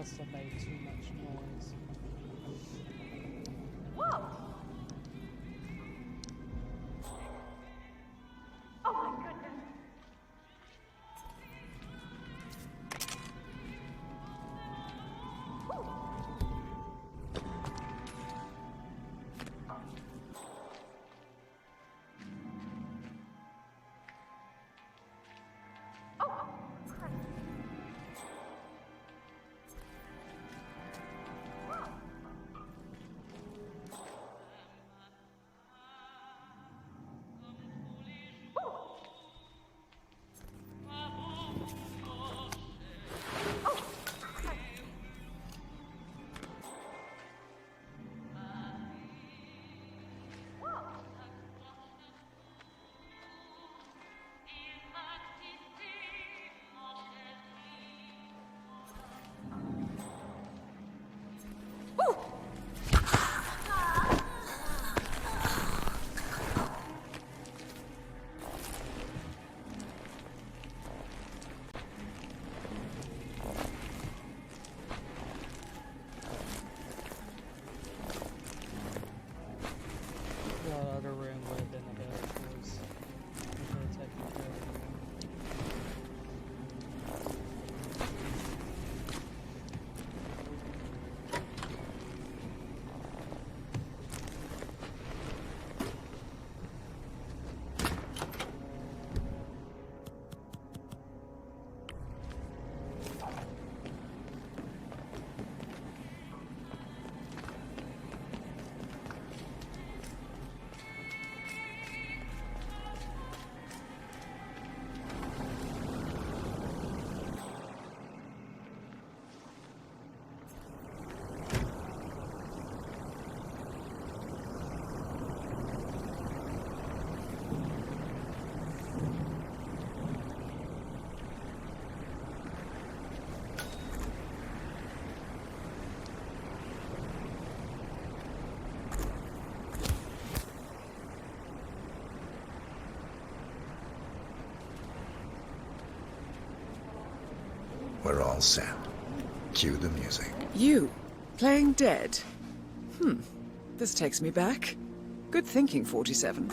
must have made too much noise. Whoa! Oh my goodness! The other room would have been a better choice. We could have taken care of it. We're all set. Cue the music. You, playing dead? This takes me back. Good thinking, 47.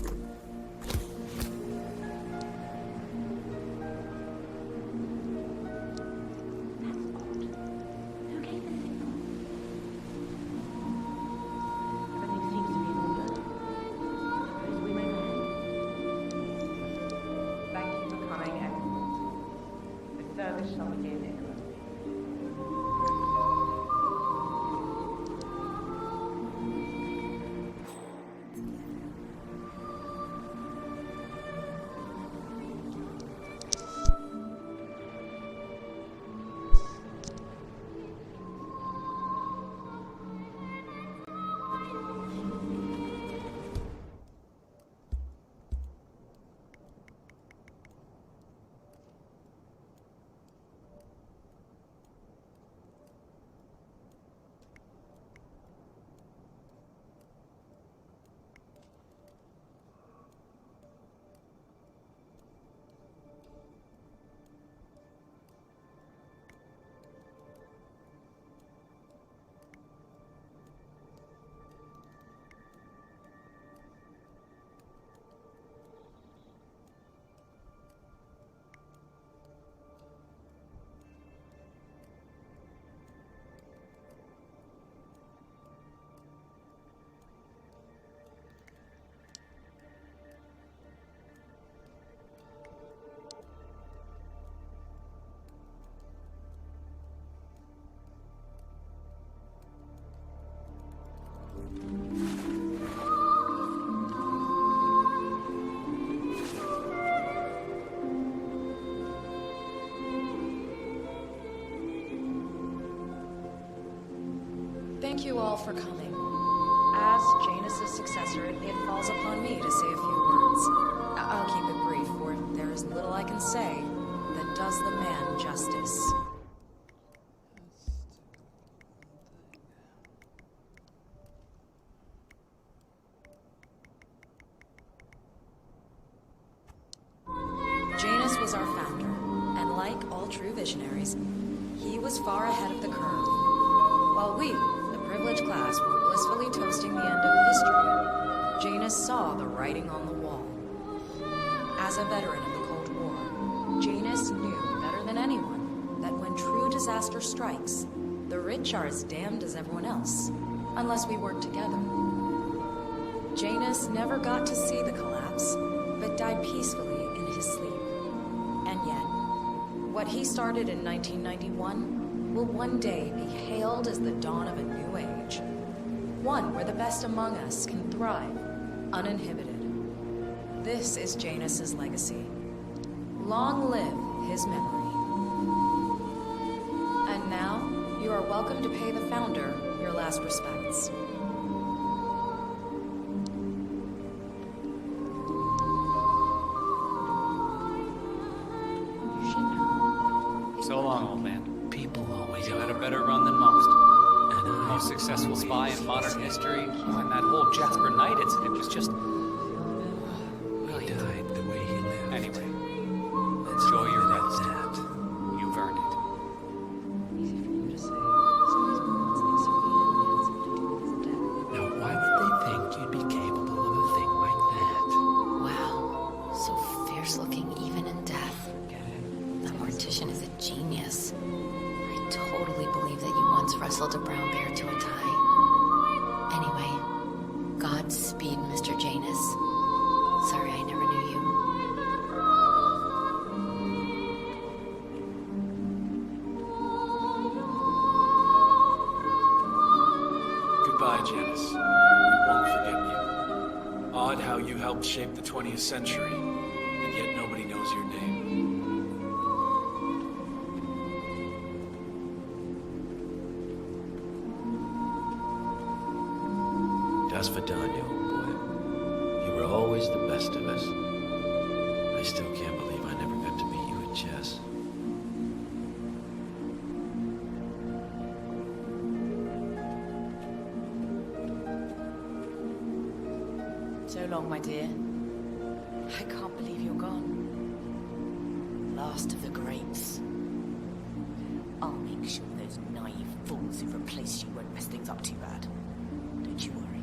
Thank you all for coming. As Janus' successor, it falls upon me to say a few words. I'll keep it brief, for there is little I can say that does the man justice. Janus was our founder, and like all true visionaries, he was far ahead of the curve. While we, the privileged class, were blissfully toasting the end of history, Janus saw the writing on the wall. As a veteran of the Cold War, Janus knew better than anyone that when true disaster strikes, the rich are as damned as everyone else, unless we work together. Janus never got to see the collapse, but died peacefully in his sleep. And yet, what he started in 1991 will one day be hailed as the dawn of a new age. One where the best among us can thrive, uninhibited. This is Janus's legacy. Long live his memory. And now, you are welcome to pay the founder your last respects. So long, old man. People always You had a are. better run than most. And I Most successful always spy in modern history. Oh, and that whole Jasper Knight incident was just... He died the way he lived. Anyway, Let's enjoy leave your it at rest. that. You've earned it. Easy for you to say. Somebody's moments like Sophia and Nancy doing his death. Now, why would they think you'd be capable of a thing like that? Wow, so fierce looking even in death. That mortician is a genius. I totally believe that you once wrestled a brown bear to a tie. Anyway, Godspeed, Mr. Janus. Sorry I never knew you. Goodbye, Janice. We won't forget you. Odd how you helped shape the 20th century, and yet nobody knows your name. Das Vidania, old boy. You were always the best of us. I still can't believe I never got to meet you at chess. So long, my dear. I can't believe you're gone. Last of the greats. I'll make sure those naive fools who replaced you won't mess things up too bad. Don't you worry.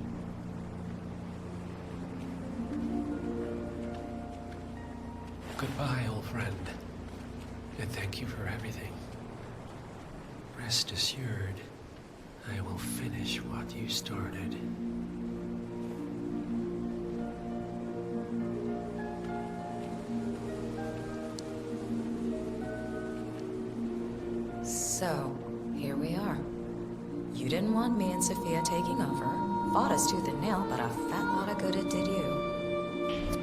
Goodbye, old friend. And thank you for everything. Rest assured, I will finish what you started. So, here we are. You didn't want me and Sophia taking over. Fought us tooth and nail, but a fat lot of good it did you.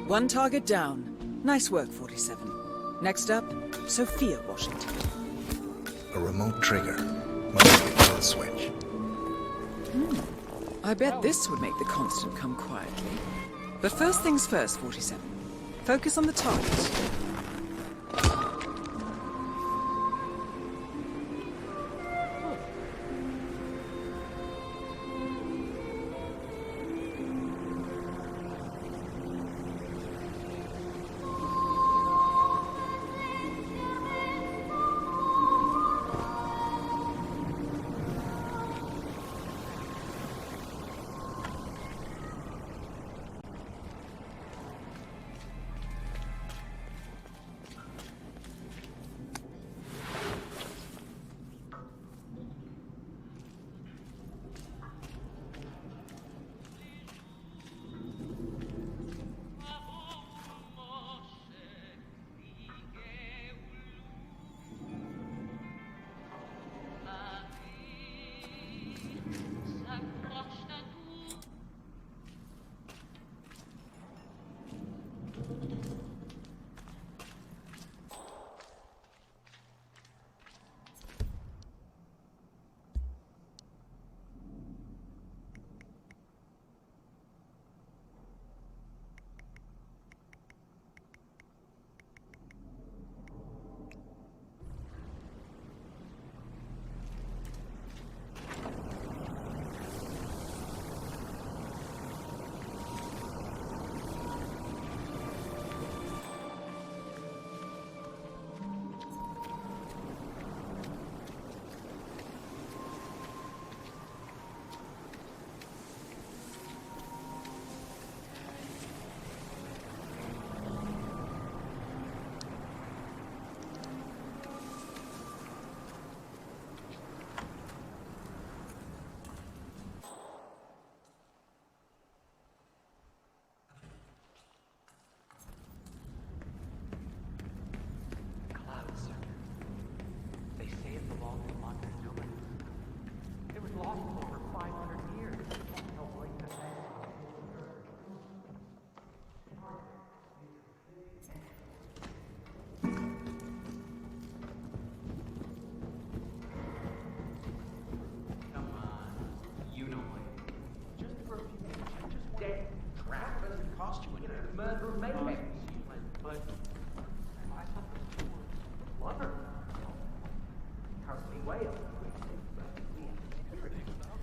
One target down. Nice work, 47. Next up, Sophia Washington. A remote trigger. Must be a kill switch. I bet this would make the constant come quietly. But first things first, 47. Focus on the target. cost you anything. Murder mayhem. But I thought this was lover. Currently way up.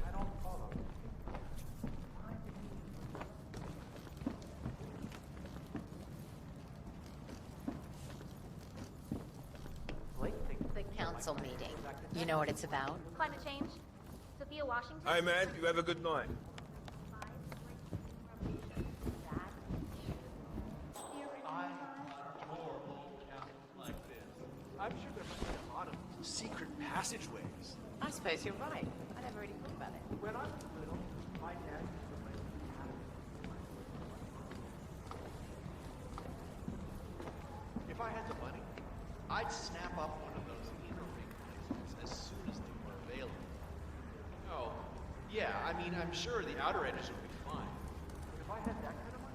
I don't follow. The council meeting. You know what it's about? Climate change. Sophia Washington. Hey man, you have a good night. I'm sure there must be a lot of secret passageways. I suppose you're right. I never really thought about it. When I was little, my dad used to play If I had the money, I'd snap up one of those inner ring places as soon as they were available. Oh, yeah, I mean, I'm sure the outer edges would be fine. But if I had that kind of money,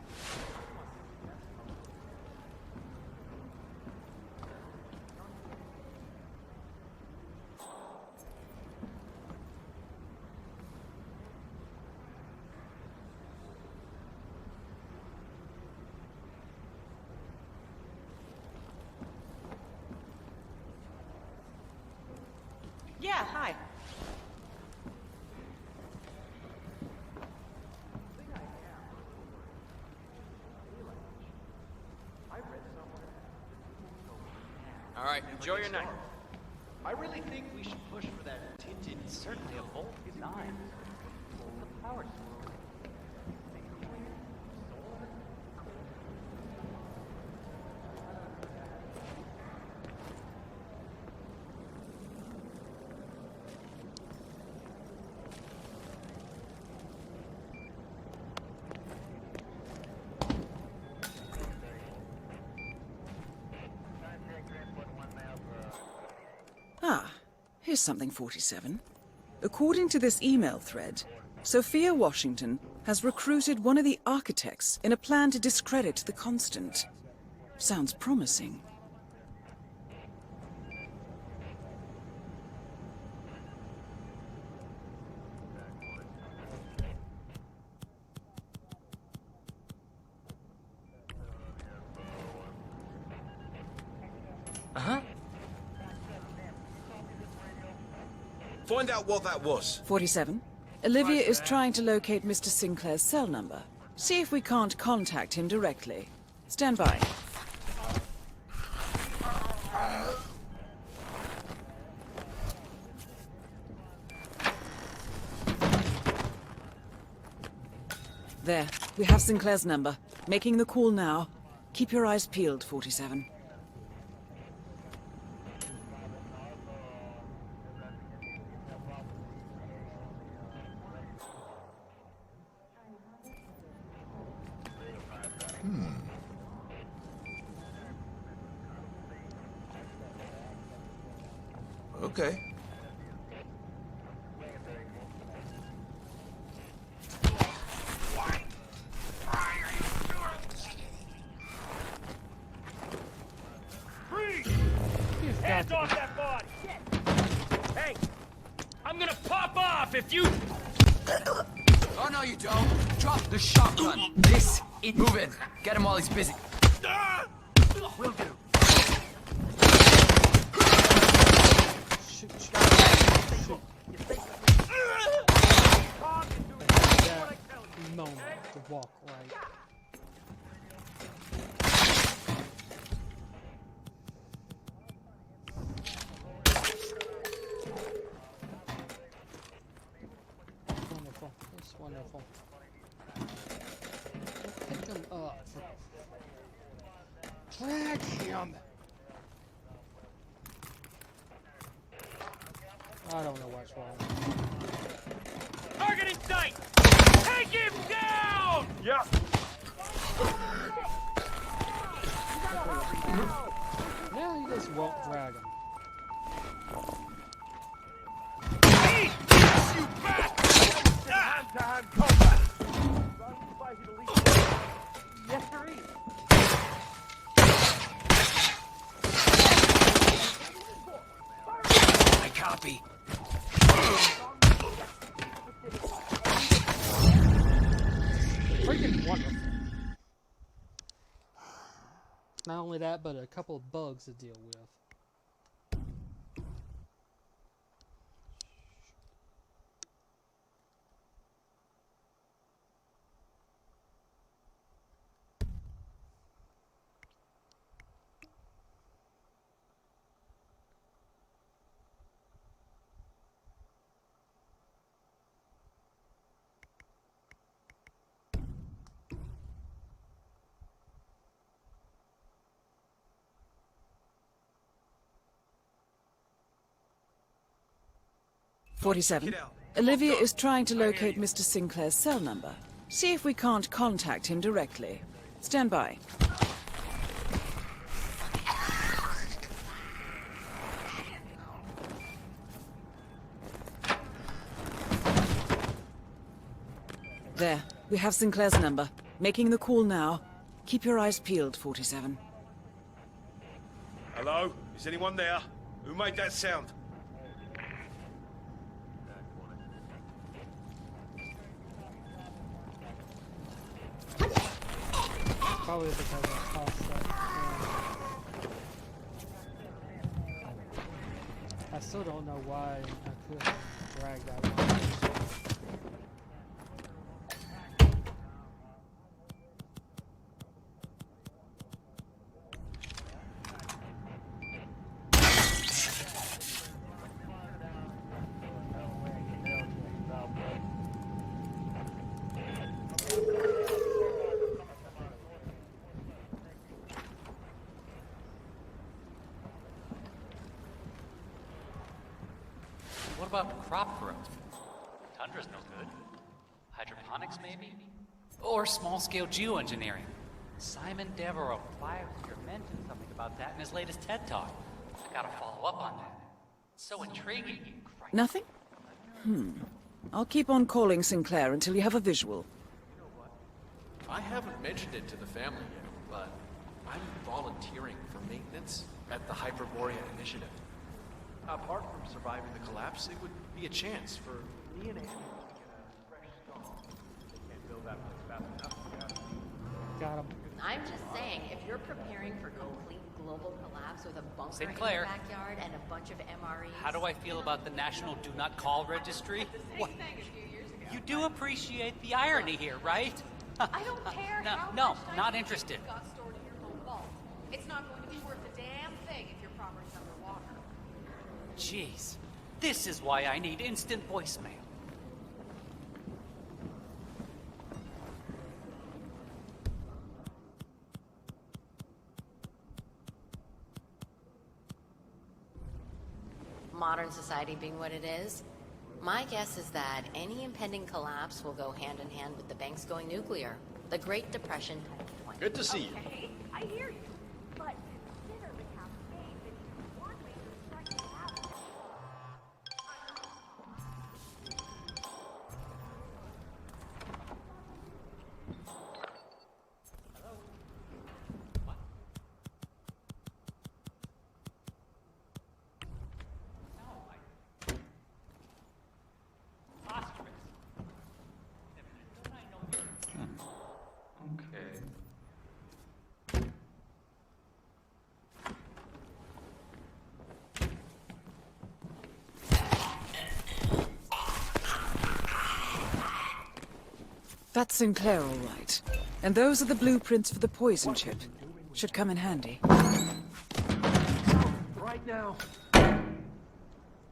Yeah, hi. All right, enjoy your night. I really think we should push for that tinted, certainly a bold design. The power swirl. Ah, here's something 47. According to this email thread, Sophia Washington has recruited one of the architects in a plan to discredit the Constant. Sounds promising. Find out what that was. 47. Olivia is trying to locate Mr. Sinclair's cell number. See if we can't contact him directly. Stand by. There, we have Sinclair's number. Making the call now. Keep your eyes peeled, 47. Okay. Hands off that body! Hey! I'm gonna pop off if you... Oh, no, you don't. Drop the shotgun. This is... Move in. Get him while he's busy. Will do. That moment to walk right. Wonderful. It's wonderful. Pick him up. Drag him. I don't know what's wrong. Target in sight! Take him down! Yeah. Now you just won't drag him. You back! Hand-to-hand combat! Yes, sir. I copy. Freaking wonderful. Not only that, but a couple of bugs to deal with. 47. Olivia is trying to locate Mr. Sinclair's cell number. See if we can't contact him directly. Stand by. There. We have Sinclair's number. Making the call now. Keep your eyes peeled, 47. Hello? Is anyone there? Who made that sound? Probably because I tossed that. I still don't know why I couldn't drag that one. What about crop growth? Tundra's no good. Hydroponics, maybe? Or small-scale geoengineering. Simon Devereaux mentioned something about that in his latest TED Talk. I gotta follow up on that. It's so intriguing. Nothing? I'll keep on calling Sinclair until you have a visual. I haven't mentioned it to the family yet, but I'm volunteering for maintenance at the Hyperborea Initiative. Apart from surviving the collapse, it would be a chance for me and Andy to get a fresh start. They can't build that place fast enough. Got him. I'm just saying, if you're preparing for complete global collapse with a bunker Sinclair. in your backyard and a bunch of MREs... How do I feel about the National Do Not Call Registry? What? You do appreciate the irony here, right? I don't care how No, much time not you interested. got stored in your home vault. It's not going to be worth a damn thing if your property's underwater. Jeez. This is why I need instant voicemail. Modern society being what it is, my guess is that any impending collapse will go hand in hand with the banks going nuclear. The Great Depression times 20. Good to see you. Okay, I hear you. But consider the cascade that you want me to strike it out. That's Sinclair, all right. And those are the blueprints for the poison chip. Should come in handy. Right now.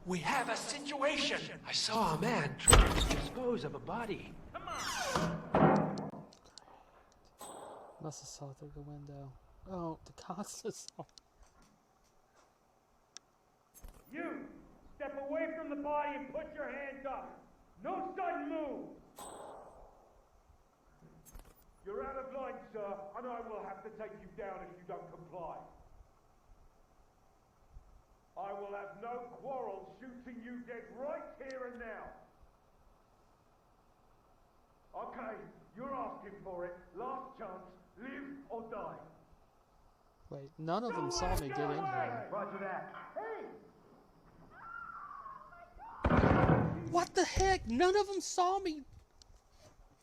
We have a situation. I saw a man trying to dispose of a body. Must have saw through the window. Oh, the Costa saw. You! Step away from the body and put your hands up! No sudden move! You're out of line, sir, and I will have to take you down if you don't comply. I will have no quarrel shooting you dead right here and now. Okay, you're asking for it. Last chance, live or die. Wait, none of them saw me get in here. Roger that. What the heck? None of them saw me.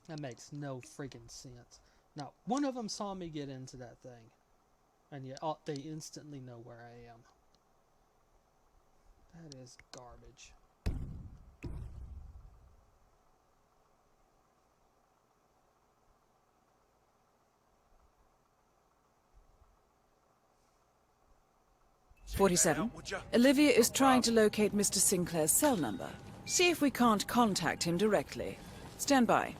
That makes no freaking sense. Not one of them saw me get into that thing. And yet, they instantly know where I am. That is garbage. "47. Olivia is trying to locate Mr. Sinclair's cell number. See if we can't contact him directly. Stand by."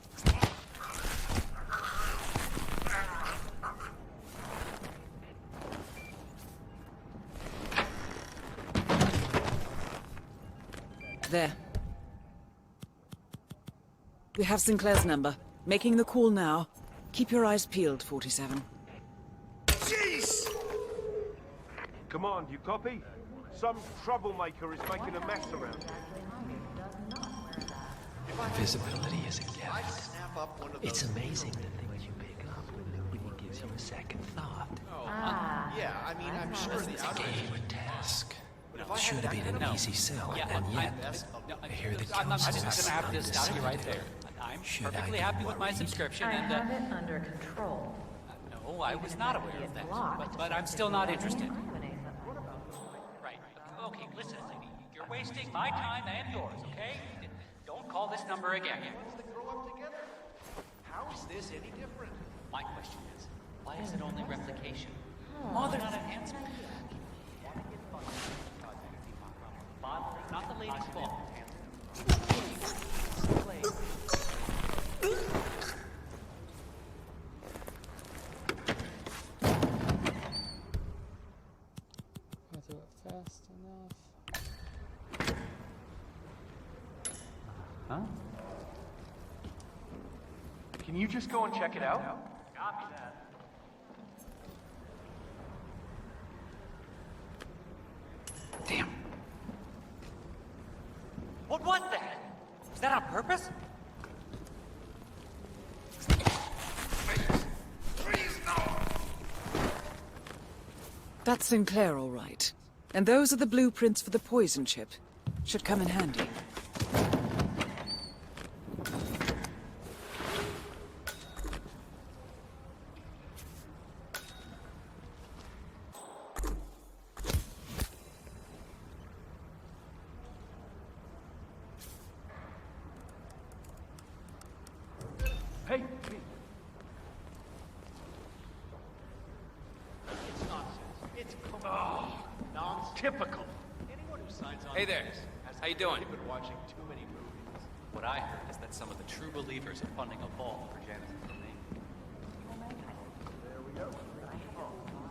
There. We have Sinclair's number. Making the call now. Keep your eyes peeled, 47. Jeez! Come on, you copy? Some troublemaker is making a mess around. Visibility is a gift. It's amazing the things you pick up when nobody gives you a second thought. Yeah, I mean, I'm sure the outer Gave you a task. Should have been an easy sell, and yet, here the I'm just council gonna have to stop you right there. I'm perfectly happy with my subscription, I and have it under control. no, I was not aware of that. But I'm still not interested. Right. Okay, listen, lady. You're wasting my time and yours, okay? Don't call this number again. grow up together. How is this any different? My question is, why is it only replication? Mother, not enhancement. Not the lady's fault. I'll do it fast enough. Huh? Can you just go and check it out? Copy that. Damn. What the heck? Is that on purpose? That's Sinclair, all right. And those are the blueprints for the poison chip. Should come in handy. Hey, It's nonsense. It's nonsense. typical. Anyone who signs on Hey there. to this has How you doing? been watching too many movies. What I heard is that some of the true believers are funding a vault for Janice's domain. There we go.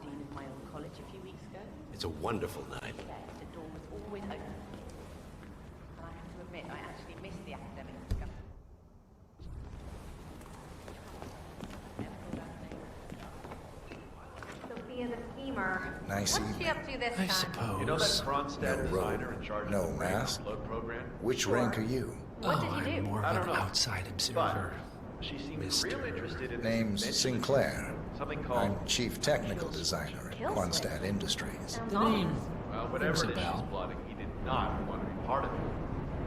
Dean of my old college a few weeks ago. It's a wonderful night. The door was always open. And I have to admit, I actually missed the academic discussion. Sophia the schemer. Nice What's she up to this I time? suppose. You know that Kronstadt No designer robe, in charge no of the brain mask. upload program? Which rank are you? What did Oh, you I'm do? more I of don't an know. outside observer. She seemed Mr. real interested in Name's this Sinclair. something called I'm Chief Technical Designer at Quonset Industries. Sounds The awesome. name well, whatever rings it a is she's bell. plotting, he did not want to be part of it.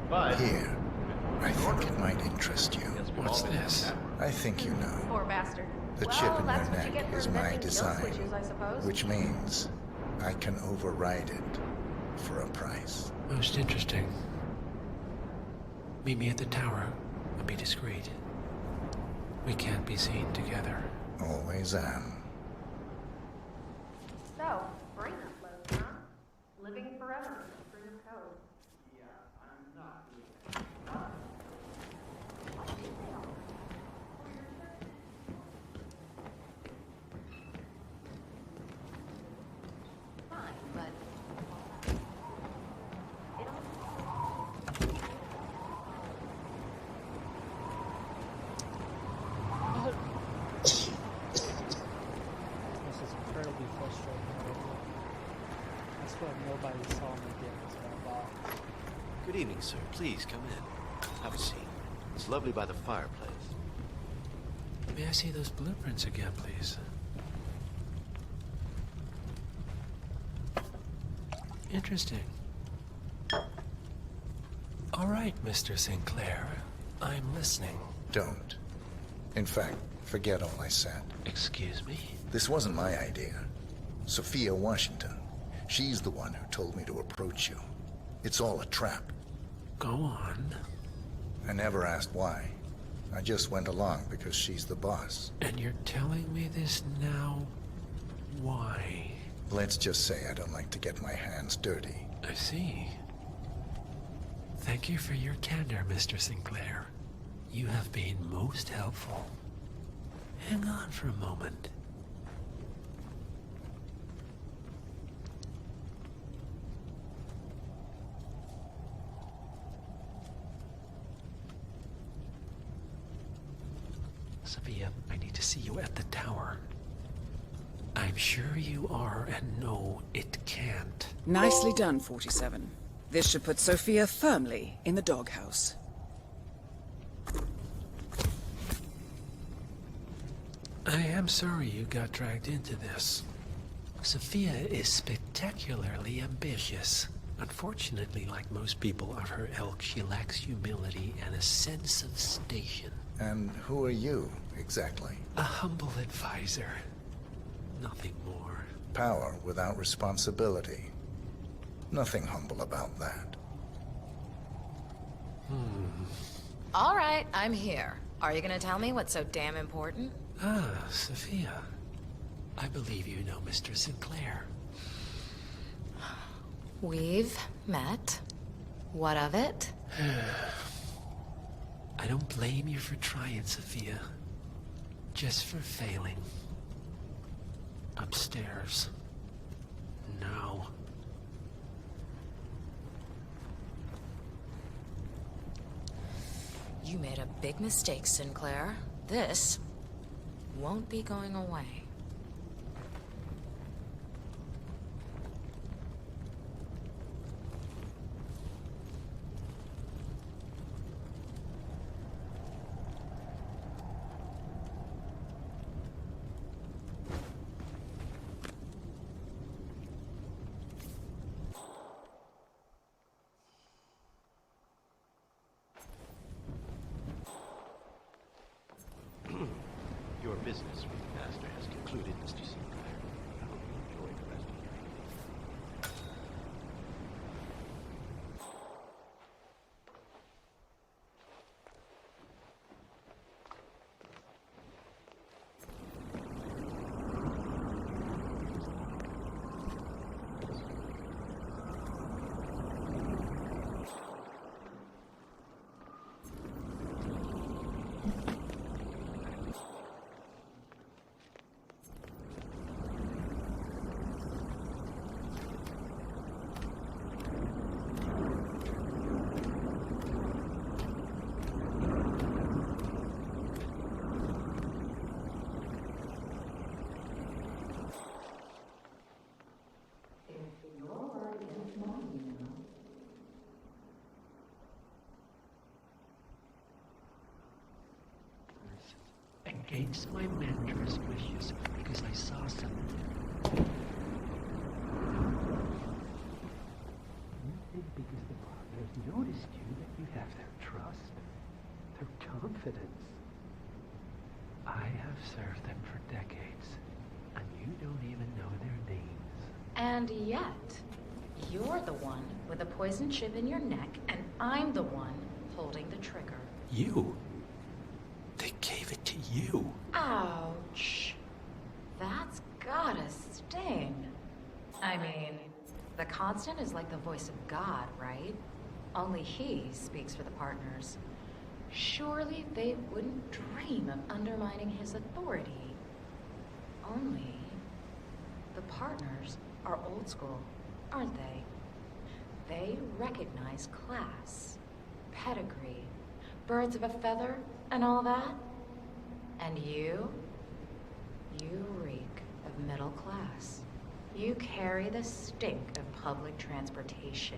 But Here, I think it might interest you. What's this? I think you know. Poor bastard. The well, chip in that's your what you neck get for is my inventing kill design, switches, I suppose. which means I can override it for a price. Most interesting. Meet me at the tower, and be discreet. We can't be seen together. Always am. So, brain upload, huh? Living forever. String of code. yeah, I'm not doing Fine, but This is incredibly frustrating. I swear nobody saw me get into that box. Good evening, sir. Please come in. Have a seat. It's lovely by the fireplace. May I see those blueprints again, please? Interesting. All right, Mr. Sinclair. I'm listening. Don't. In fact, forget all I said. Excuse me? This wasn't my idea. Sophia Washington. She's the one who told me to approach you. It's all a trap. Go on. I never asked why. I just went along because she's the boss. And you're telling me this now? Why? Let's just say I don't like to get my hands dirty. I see. Thank you for your candor, Mr. Sinclair. You have been most helpful. Hang on for a moment. Sophia, I need to see you at the tower. I'm sure you are, and no, it can't. Nicely done, 47. This should put Sophia firmly in the doghouse. I am sorry you got dragged into this. Sophia is spectacularly ambitious. Unfortunately, like most people of her ilk, she lacks humility and a sense of station. And who are you, exactly? A humble advisor. Nothing more. Power without responsibility. Nothing humble about that. All right, I'm here. Are you gonna tell me what's so damn important? Ah, Sophia. I believe you know Mr. Sinclair. We've met. What of it? I don't blame you for trying, Sophia. Just for failing. Upstairs. Now. You made a big mistake, Sinclair. This won't be going away. Your business with the master has concluded, Mr. Sinclair. I hope you enjoy the rest of your evening. Against my mentor's wishes, because I saw some... You think because the partners noticed you that you have their trust, their confidence. I have served them for decades, and you don't even know their names. And yet, you're the one with a poison chip in your neck, and I'm the one holding the trigger. You? They gave it to you. Ouch. That's gotta sting. I mean, the Constant is like the voice of God, right? Only he speaks for the partners. Surely they wouldn't dream of undermining his authority. Only the partners are old school, aren't they? They recognize class, pedigree, birds of a feather, and all that. And you reek of middle class. You carry the stink of public transportation.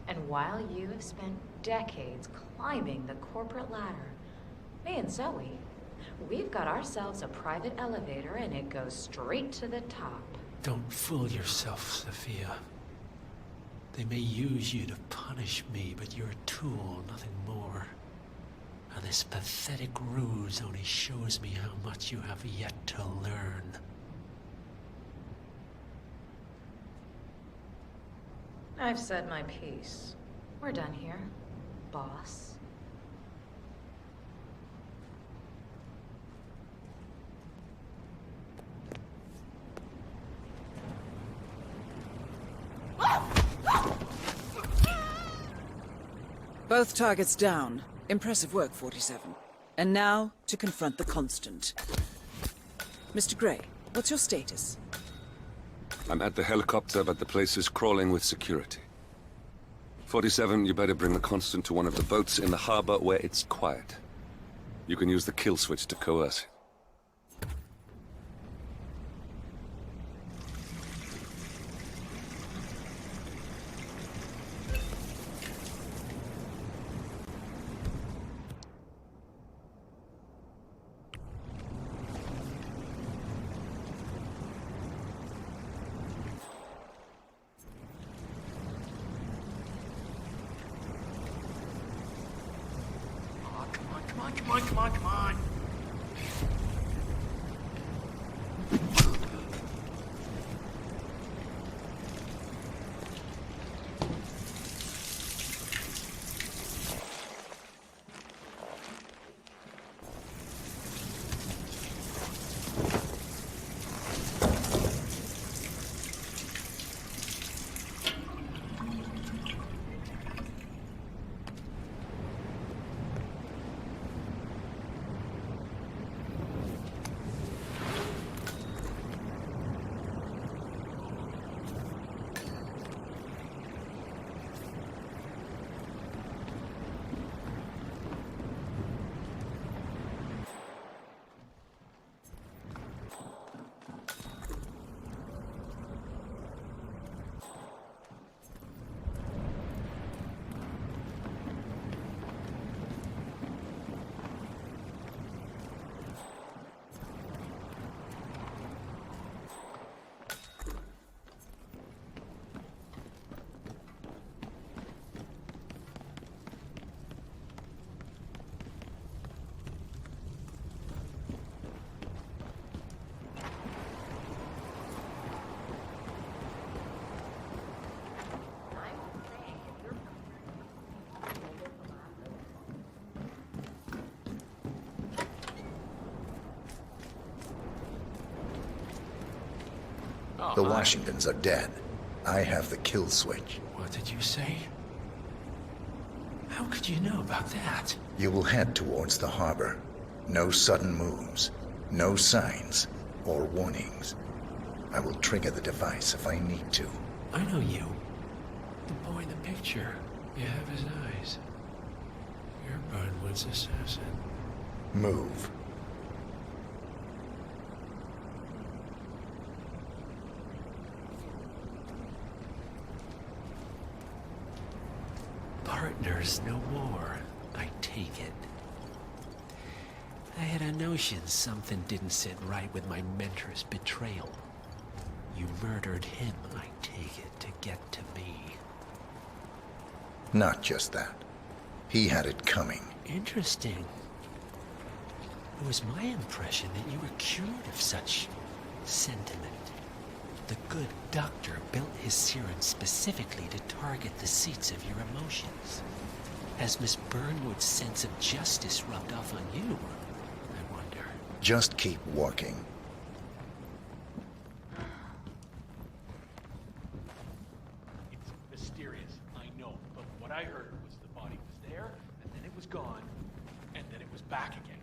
And while you have spent decades climbing the corporate ladder, me and Zoe, we've got ourselves a private elevator and it goes straight to the top. Don't fool yourself, Sophia. They may use you to punish me, but you're a tool, nothing more. And this pathetic ruse only shows me how much you have yet to learn. I've said my piece. We're done here, boss. Both targets down. Impressive work, 47. And now, to confront the Constant. Mr. Gray, what's your status? I'm at the helicopter, but the place is crawling with security. 47, you better bring the Constant to one of the boats in the harbor where it's quiet. You can use the kill switch to coerce it. Come on. The Washingtons are dead. I have the kill switch. What did you say? How could you know about that? You will head towards the harbor. No sudden moves, no signs or warnings. I will trigger the device if I need to. I know you. The boy in the picture. You have his eyes. You're Burnwood's assassin. Move. Partners no more, I take it. I had a notion something didn't sit right with my mentor's betrayal. You murdered him, I take it, to get to me. Not just that. He had it coming. Interesting. It was my impression that you were cured of such sentiment. The good doctor built his serum specifically to target the seats of your emotions. Has Miss Burnwood's sense of justice rubbed off on you? I wonder. Just keep walking. It's mysterious, I know, but what I heard was the body was there, and then it was gone, and then it was back again.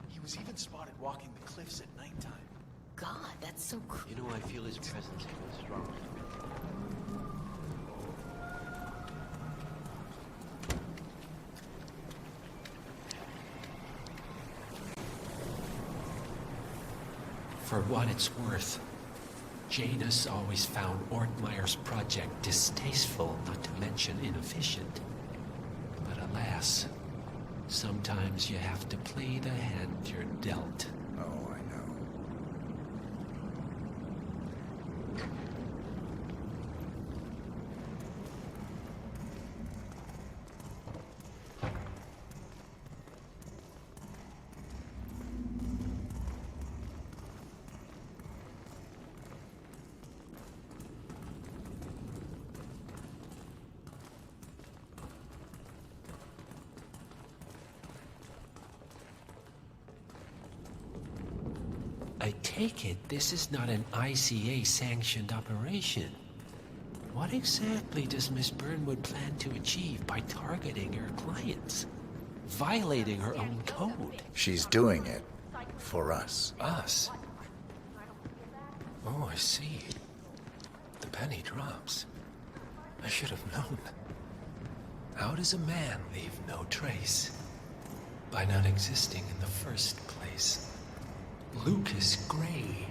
He was even spotted walking the cliffs at nighttime. God, that's so cool. You know, I feel his presence here is strong. For what it's worth, Janus always found Ortmeyer's project distasteful, not to mention inefficient. But alas, sometimes you have to play the hand you're dealt. Oh, I know. take it this is not an ICA-sanctioned operation. What exactly does Miss Burnwood plan to achieve by targeting her clients? Violating her own code? She's doing it for us. Us? Oh, I see. The penny drops. I should have known. How does a man leave no trace? By not existing in the first place. Lucas Gray.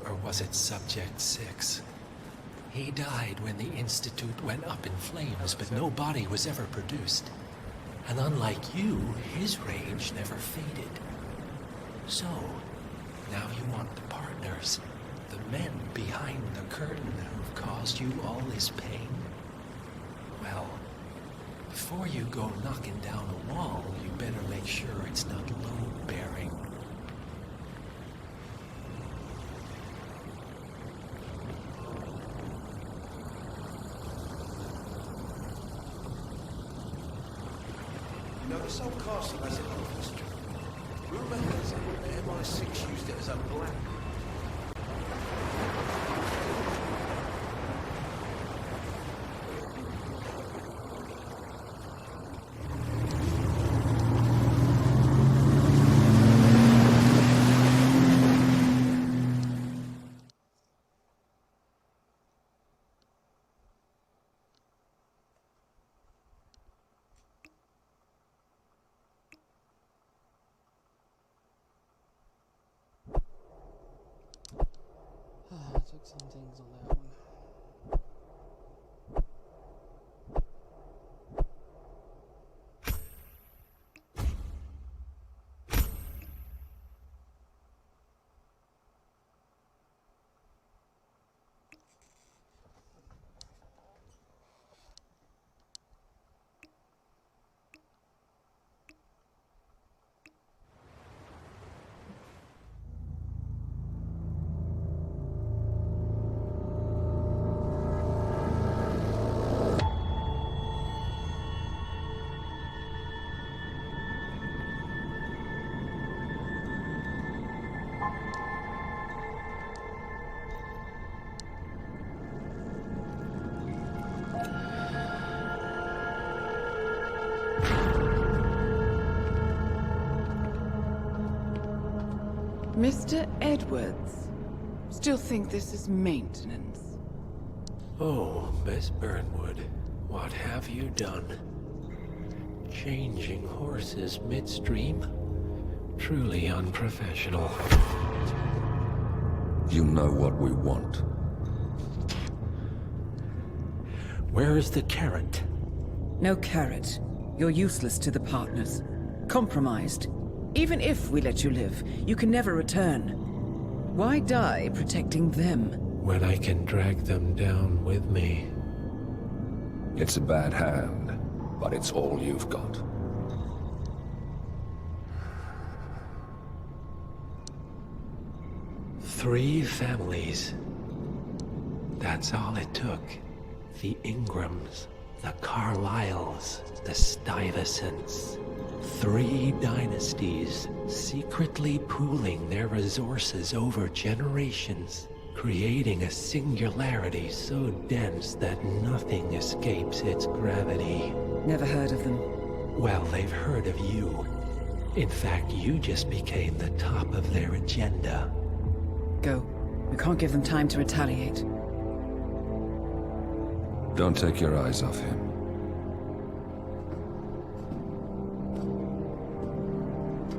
Or was it Subject 6? He died when the Institute went up in flames, but no body was ever produced. And unlike you, his rage never faded. So, now you want the partners, the men behind the curtain who've caused you all this pain? Well, before you go knocking down a wall, you better make sure it's not load-bearing. You know, this old castle has a lot of history. Rumor has it that the MI6 used it as a black. I took some things on that one. Mr. Edwards, still think this is maintenance? Oh, Miss Burnwood, what have you done? Changing horses midstream? Truly unprofessional. You know what we want. Where is the carrot? No carrot. You're useless to the partners. Compromised. Even if we let you live, you can never return. Why die protecting them? When I can drag them down with me. It's a bad hand, but it's all you've got. Three families. That's all it took. The Ingrams, the Carlyles, the Stuyvesants. 3 dynasties, secretly pooling their resources over generations, creating a singularity so dense that nothing escapes its gravity. Never heard of them. Well, they've heard of you. In fact, you just became the top of their agenda. Go. We can't give them time to retaliate. Don't take your eyes off him.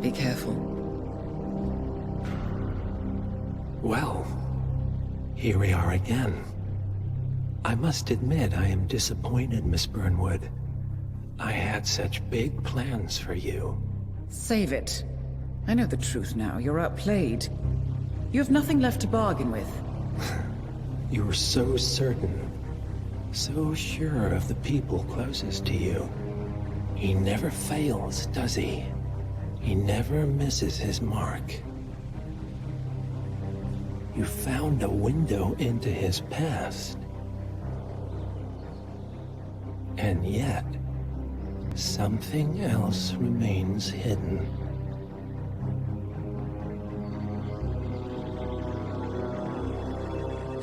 Be careful. Well, here we are again. I must admit I am disappointed, Miss Burnwood. I had such big plans for you. Save it. I know the truth now. You're outplayed. You have nothing left to bargain with. You were so certain, so sure of the people closest to you. He never fails, does he? He never misses his mark. You found a window into his past. And yet, something else remains hidden.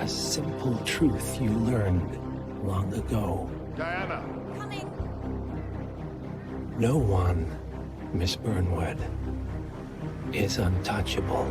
A simple truth you learned long ago. Diana! Coming! No one, Miss Burnwood, is untouchable.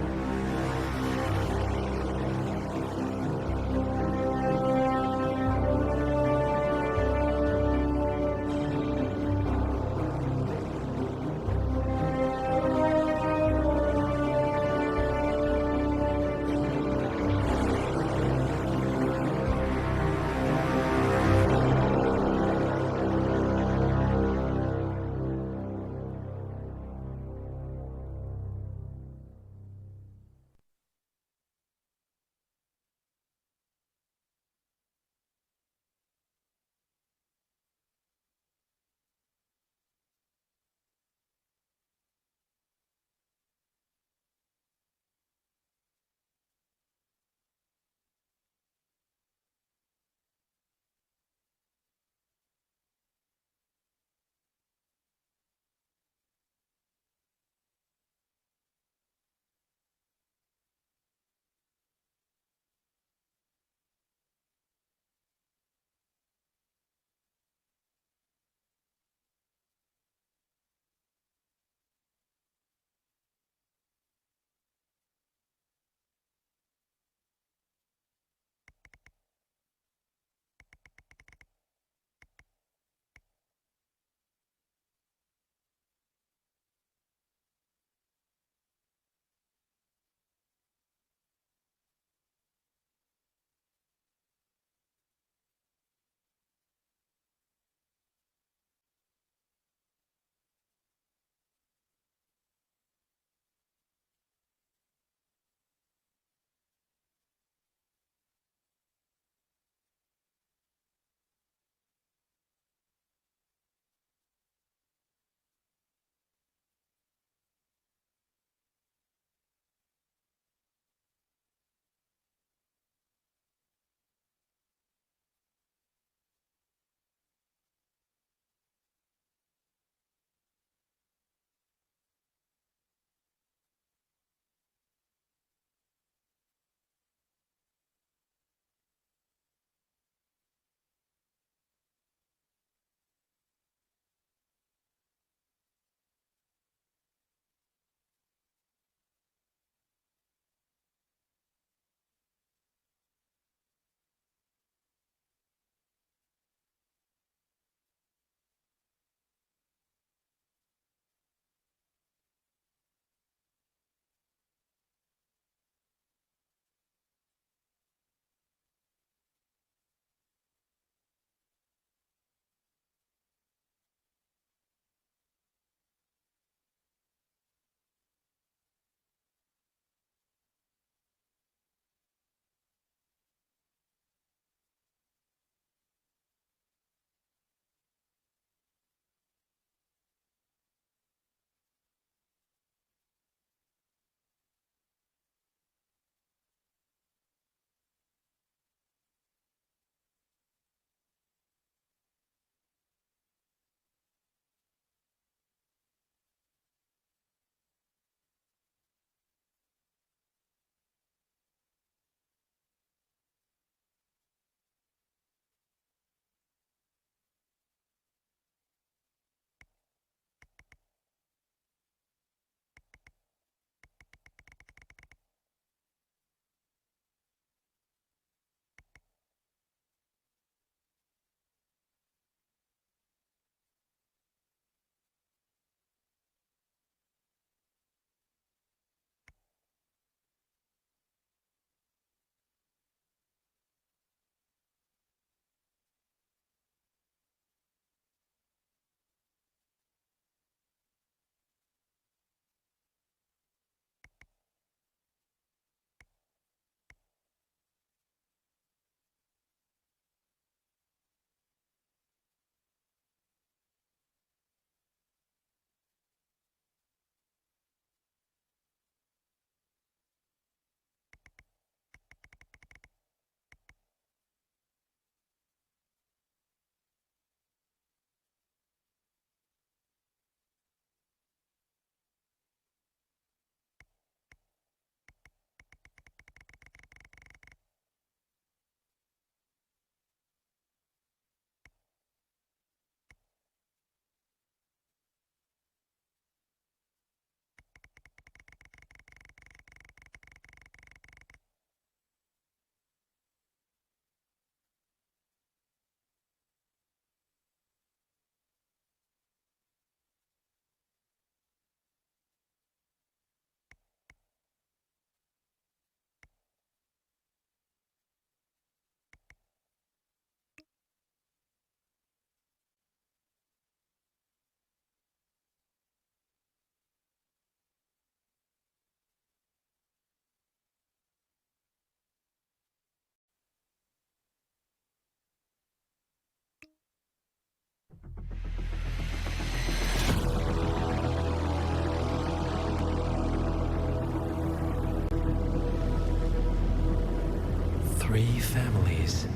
3 families.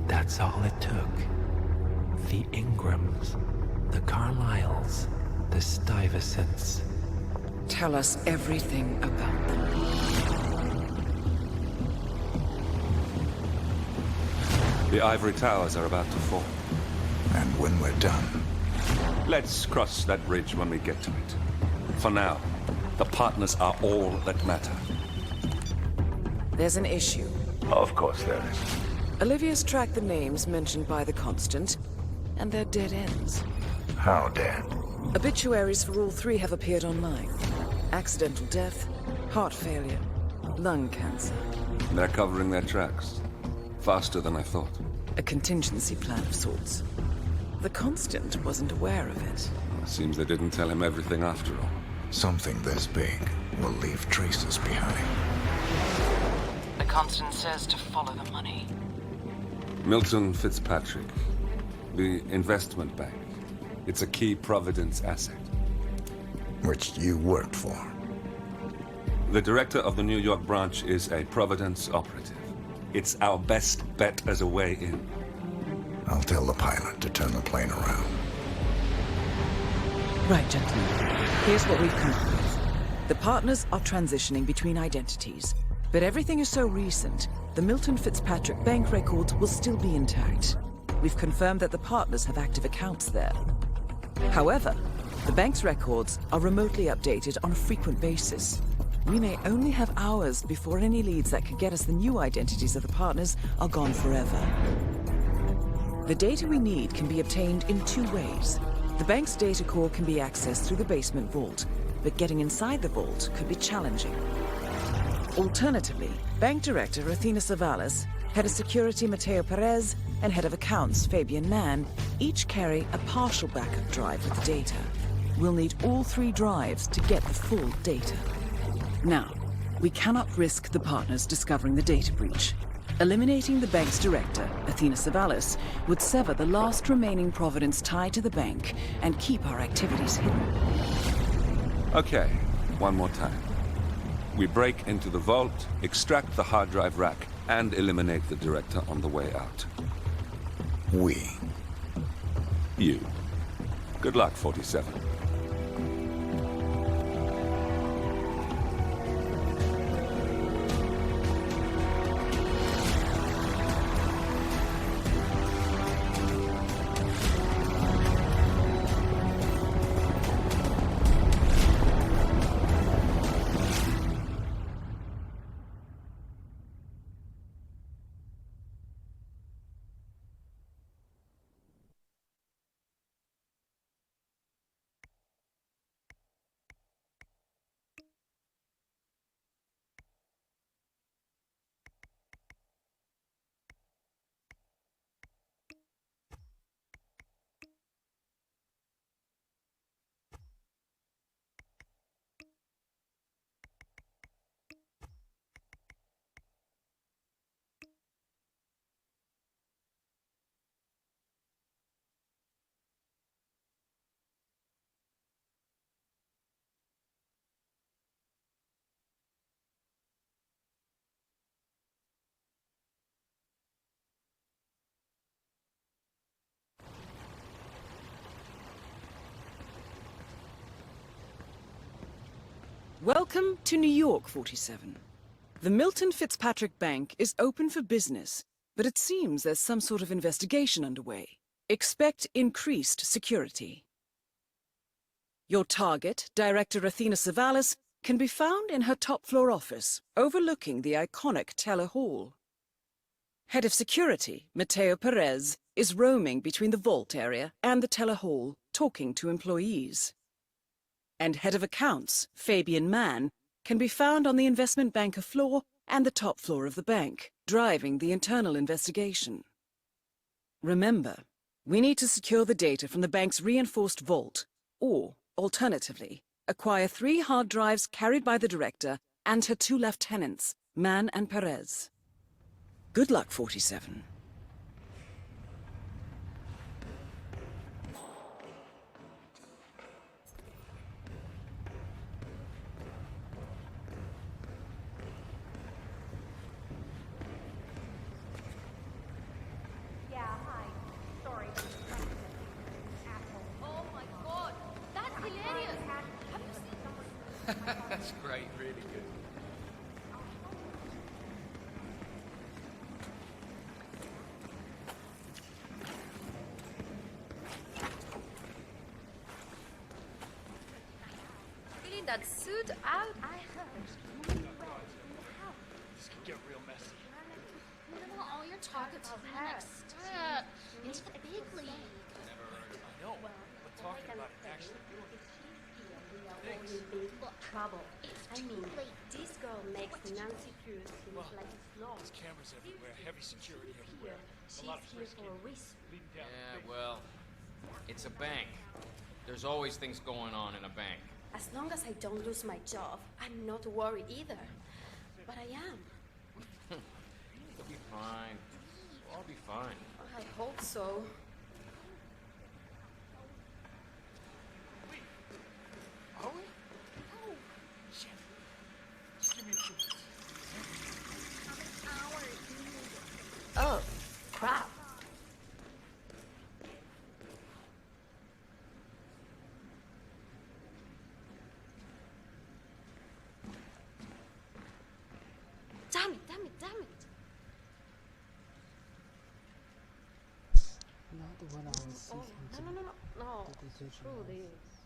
That's all it took. The Ingrams, the Carlyles, the Stuyvesants. Tell us everything about them. The ivory towers are about to fall. And when we're done, let's cross that bridge when we get to it. For now, the partners are all that matter. There's an issue. Of course there is. Olivia's tracked the names mentioned by the Constant, and they're dead ends. How dead? Obituaries for all 3 have appeared online. Accidental death, heart failure, lung cancer. They're covering their tracks. Faster than I thought. A contingency plan of sorts. The Constant wasn't aware of it. Seems they didn't tell him everything after all. Something this big will leave traces behind. The Constant says to follow the money. Milton Fitzpatrick. The investment bank. It's a key Providence asset. Which you worked for. The director of the New York branch is a Providence operative. It's our best bet as a way in. I'll tell the pilot to turn the plane around. Right, gentlemen. Here's what we've come up with. The partners are transitioning between identities, but everything is so recent, the Milton Fitzpatrick bank records will still be intact. We've confirmed that the partners have active accounts there. However, the bank's records are remotely updated on a frequent basis. We may only have hours before any leads that could get us the new identities of the partners are gone forever. The data we need can be obtained in 2 ways. The bank's data core can be accessed through the basement vault, but getting inside the vault could be challenging. Alternatively, Bank Director Athena Savalas, Head of Security Mateo Perez, and Head of Accounts Fabian Mann each carry a partial backup drive with the data. We'll need all 3 drives to get the full data. Now, we cannot risk the partners discovering the data breach. Eliminating the bank's director, Athena Savalas, would sever the last remaining Providence tie to the bank and keep our activities hidden. Okay, one more time. We break into the vault, extract the hard drive rack, and eliminate the director on the way out. We. You. Good luck, 47. Welcome to New York, 47. The Milton Fitzpatrick Bank is open for business, but it seems there's some sort of investigation underway. Expect increased security. Your target, Director Athena Savalas, can be found in her top-floor office, overlooking the iconic Teller Hall. Head of Security, Mateo Perez, is roaming between the vault area and the Teller Hall, talking to employees. And Head of Accounts, Fabian Mann, can be found on the investment banker floor and the top floor of the bank, driving the internal investigation. Remember, we need to secure the data from the bank's reinforced vault, or, alternatively, acquire 3 hard drives carried by the director and her 2 lieutenants, Mann and Perez. Good luck, 47. That's great, really good. Fitting that suit out, I heard. This could get real messy. Well, all your talk about the next step into the big league. I know, but talking about it actually doing it. Thanks. Look, Trouble. it's I mean, too late. this girl makes Nancy Cruz seem Well, like a snob. There's cameras everywhere, heavy security Here, everywhere. she's A lot of here frisky for a reason. leading down the Yeah, street. well, it's a bank. There's always things going on in a bank. As long as I don't lose my job, I'm not worried either. But I am. You'll be fine. We'll all be fine. I hope so. Are we? Oh, shit. Just give me a few minutes. Oh, crap. Damn it, damn it, damn it. Not the one I was seeking to No. the decision Screw of. this.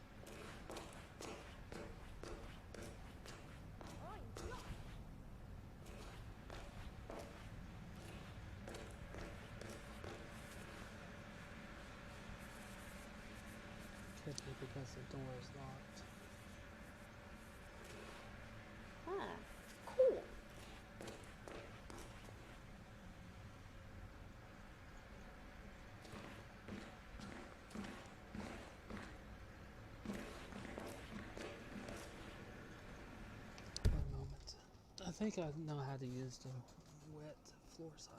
Could be because the door is locked. Cool. One moment. I think I know how to use the wet floor sign.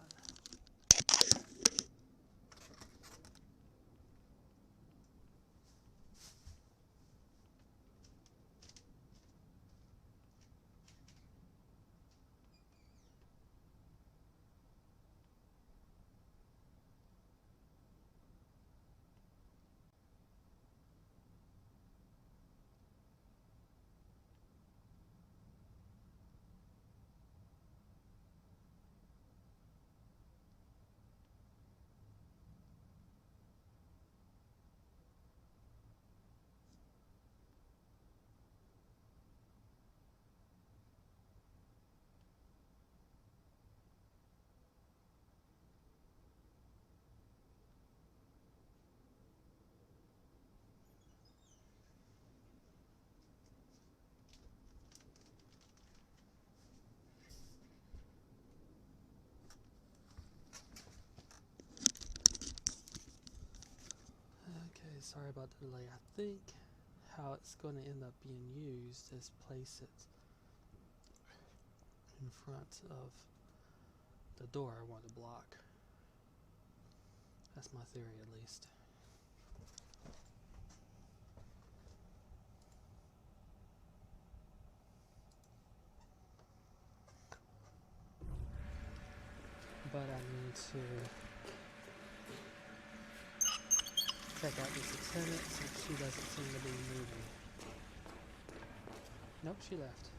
Okay, sorry about the delay. I think how it's going to end up being used is place it in front of the door I want to block. That's my theory, at least. But I need to check out this attendant since she doesn't seem to be moving. Nope, she left.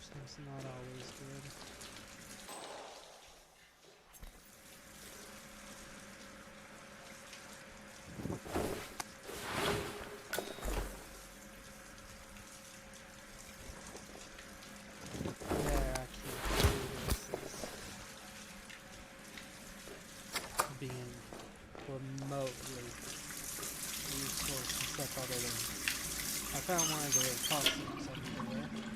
forcing's not always good. Yeah, I can't do this. Is being remotely useful and stuff other than I found one of the costumes everywhere.